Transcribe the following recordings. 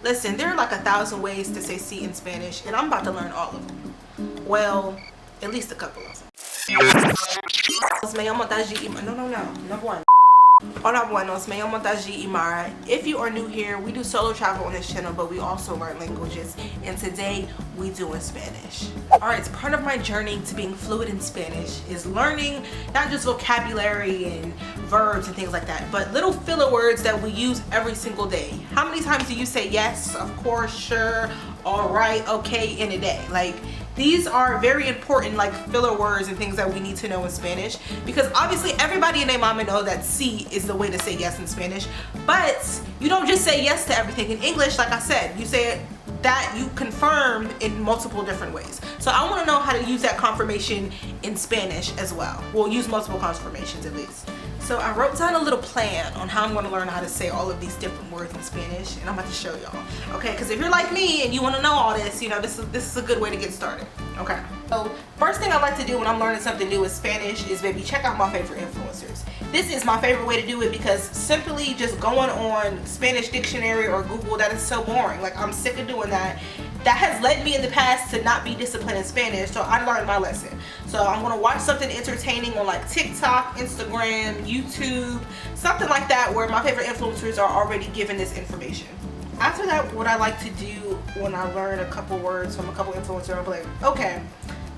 Listen, there are like 1,000 ways to say sí in Spanish, and I'm about to learn all of them. Well, at least a couple of them. Me llamo daljiimarax. No. Number one. Hola buenos, me llamo daljiimarax. If you are new here, we do solo travel on this channel, but we also learn languages, and today we do in Spanish. Alright, part of my journey to being fluent in Spanish is learning not just vocabulary and verbs and things like that, but little filler words that we use every single day. How many times do you say yes, of course, sure, alright, okay in a day? Like, these are very important, like, filler words and things that we need to know in Spanish, because obviously everybody and their mama know that sí is the way to say yes in Spanish, but you don't just say yes to everything. In English, like I said, you say it that you confirm in multiple different ways. So I want to know how to use that confirmation in Spanish as well. We'll use multiple confirmations at least. So I wrote down a little plan on how I'm going to learn how to say all of these different words in Spanish, and I'm about to show y'all. Okay, because if you're like me and you want to know all this, you know, this is a good way to get started. Okay. So first thing I like to do when I'm learning something new in Spanish is, baby, check out my favorite influencers. This is my favorite way to do it because simply just going on Spanish Dictionary or Google, that is so boring. Like, I'm sick of doing that. That has led me in the past to not be disciplined in Spanish, so I learned my lesson. So I'm gonna watch something entertaining on like TikTok, Instagram, YouTube, something like that, where my favorite influencers are already giving this information. After that, what I like to do when I learn a couple words from a couple influencers, I'm like, okay,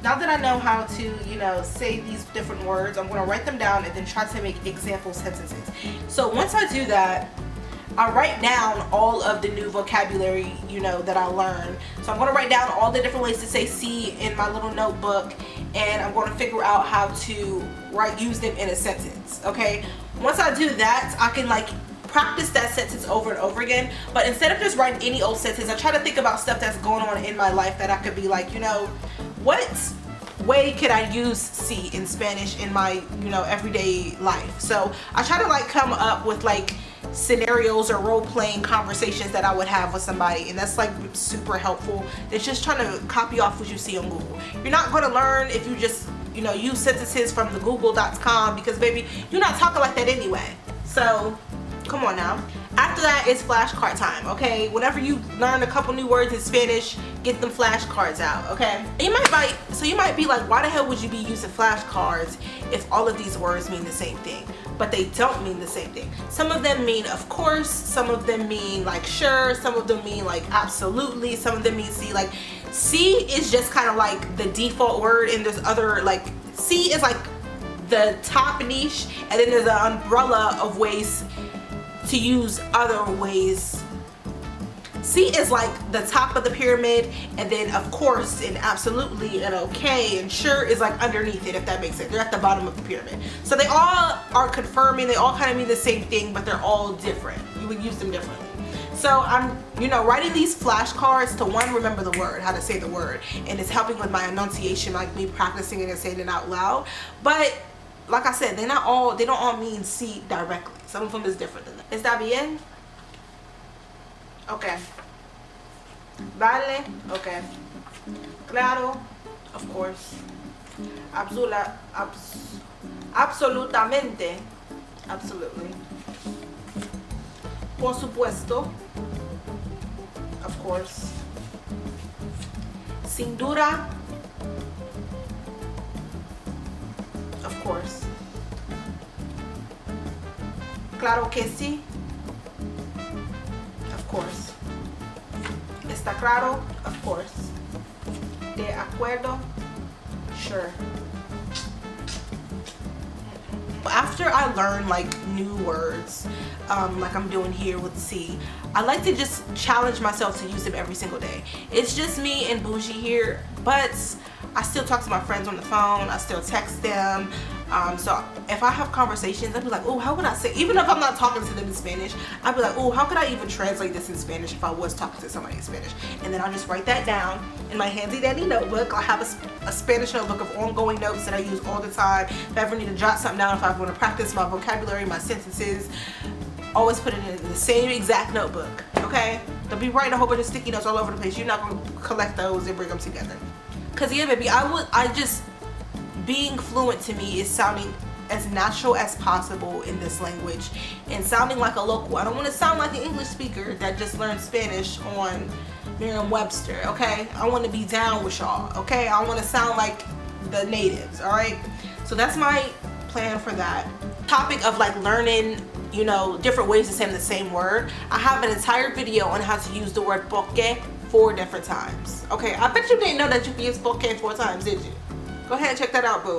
now that I know how to, you know, say these different words, I'm gonna write them down and then try to make example sentences. So once I do that, I write down all of the new vocabulary, you know, that I learned. So I'm going to write down all the different ways to say sí in my little notebook, and I'm going to figure out how to use them in a sentence, okay? Once I do that, I can like practice that sentence over and over again. But instead of just writing any old sentence, I try to think about stuff that's going on in my life that I could be like, you know, what way could I use sí in Spanish in my, you know, everyday life? So I try to like come up with like scenarios or role-playing conversations that I would have with somebody, and that's like super helpful. It's just trying to copy off what you see on Google. You're not going to learn if you just, you know, use sentences from the google.com, because baby, you're not talking like that anyway. So come on now. After that, it's flashcard time, okay? Whenever you learn a couple new words in Spanish, get them flashcards out, okay? And you might be like, why the hell would you be using flashcards if all of these words mean the same thing? But they don't mean the same thing. Some of them mean of course, some of them mean like sure, some of them mean like absolutely, some of them mean sí. Like, sí is just kind of like the default word, and there's other, like, sí is like the top niche, and then there's an umbrella of ways to use other ways. Sí is like the top of the pyramid, and then of course and absolutely and okay and sure is like underneath it, if that makes sense. They're at the bottom of the pyramid. So they all are confirming, they all kind of mean the same thing, but they're all different. You would use them differently. So I'm, you know, writing these flashcards to, one, remember the word, how to say the word, and it's helping with my enunciation, like me practicing it and saying it out loud. But like I said, they don't all mean sí directly. Some of them is different than that. ¿Está bien? Okay. Vale? Okay. Claro? Of course. Absolutamente? Absolutely. Por supuesto? Of course. Sin duda? Of course. Claro que sí? Of course. ¿Está claro? Of course. ¿De acuerdo? Sure. After I learn like new words, like I'm doing here with sí, I like to just challenge myself to use them every single day. It's just me and Bougie here, but I still talk to my friends on the phone, I still text them. So if I have conversations, I'd be like, oh, how would I say, even if I'm not talking to them in Spanish, I'd be like, oh, how could I even translate this in Spanish if I was talking to somebody in Spanish? And then I'll just write that down in my handy dandy notebook. I have a Spanish notebook of ongoing notes that I use all the time. If I ever need to jot something down, if I want to practice my vocabulary, my sentences, always put it in the same exact notebook, okay? Don't be writing a whole bunch of sticky notes all over the place. You're not going to collect those and bring them together. Because yeah, baby, being fluent to me is sounding as natural as possible in this language and sounding like a local. I don't want to sound like an English speaker that just learned Spanish on Merriam-Webster, okay? I want to be down with y'all, okay? I want to sound like the natives, all right? So that's my plan for that. Topic of like learning, you know, different ways to say the same word. I have an entire video on how to use the word porque 4 different times. Okay, I bet you didn't know that you can use porque 4 times, did you? Go ahead and check that out, boo.